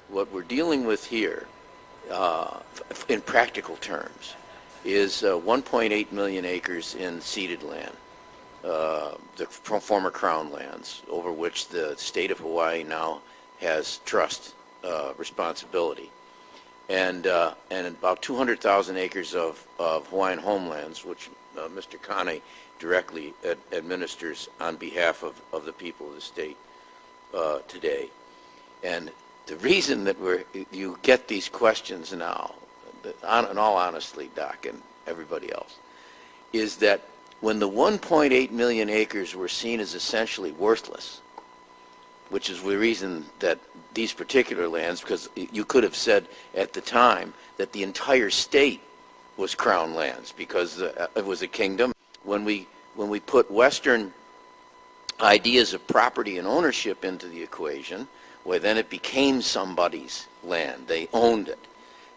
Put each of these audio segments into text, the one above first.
what we're dealing with here, in practical terms, is 1.8 million acres in ceded land, the former Crown lands, over which the state of Hawaii now has trust responsibility, and about 200,000 acres of Hawaiian homelands, which Mr. Kane directly administers on behalf of the people of the state today. And the reason that you get these questions now, in all honesty, Doc and everybody else, is that when the 1.8 million acres were seen as essentially worthless, which is the reason that these particular lands, because you could have said at the time that the entire state was Crown lands because it was a kingdom. When we put Western ideas of property and ownership into the equation, well, then it became somebody's land. They owned it.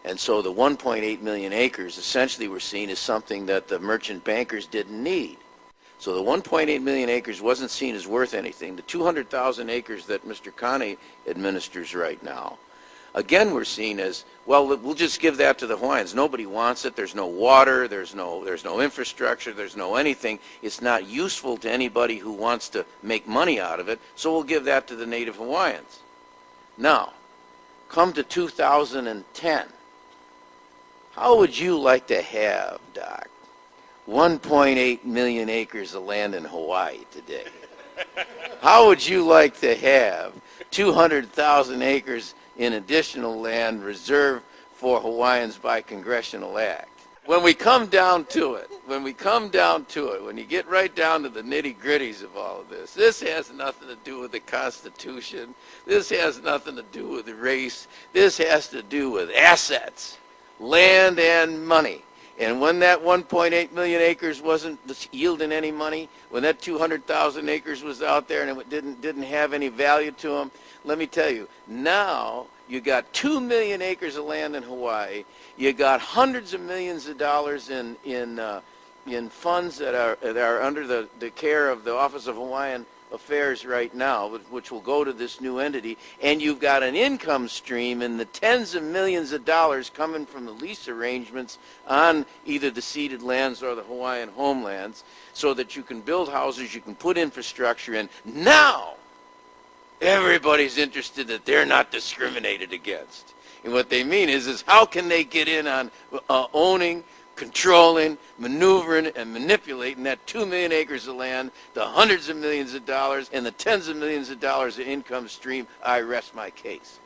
And so the 1.8 million acres essentially were seen as something that the merchant bankers didn't need. So the 1.8 million acres wasn't seen as worth anything. The 200,000 acres that Mr. Kane administers right now, again, we're seen as, well, we'll just give that to the Hawaiians. Nobody wants it. There's no water. There's no infrastructure. There's no anything. It's not useful to anybody who wants to make money out of it. So we'll give that to the native Hawaiians. Now, come to 2010. How would you like to have, Doc, 1.8 million acres of land in Hawaii today? How would you like to have 200,000 acres in additional land reserved for Hawaiians by congressional act? When we come down to it, when you get right down to the nitty-gritties of all of this, this has nothing to do with the Constitution. This has nothing to do with race. This has to do with assets, land and money. And when that 1.8 million acres wasn't yielding any money, when that 200,000 acres was out there and it didn't have any value to them, let me tell you, now you got 2 million acres of land in Hawaii. You got hundreds of millions of dollars in funds that are under the care of the Office of Hawaiian Affairs right now, which will go to this new entity, and you've got an income stream in the tens of millions of dollars coming from the lease arrangements on either the ceded lands or the Hawaiian homelands, so that you can build houses, you can put infrastructure in. Now, everybody's interested that they're not discriminated against. And what they mean is how can they get in on owning, controlling, maneuvering, and manipulating that 2 million acres of land, the hundreds of millions of dollars, and the tens of millions of dollars of income stream. I rest my case.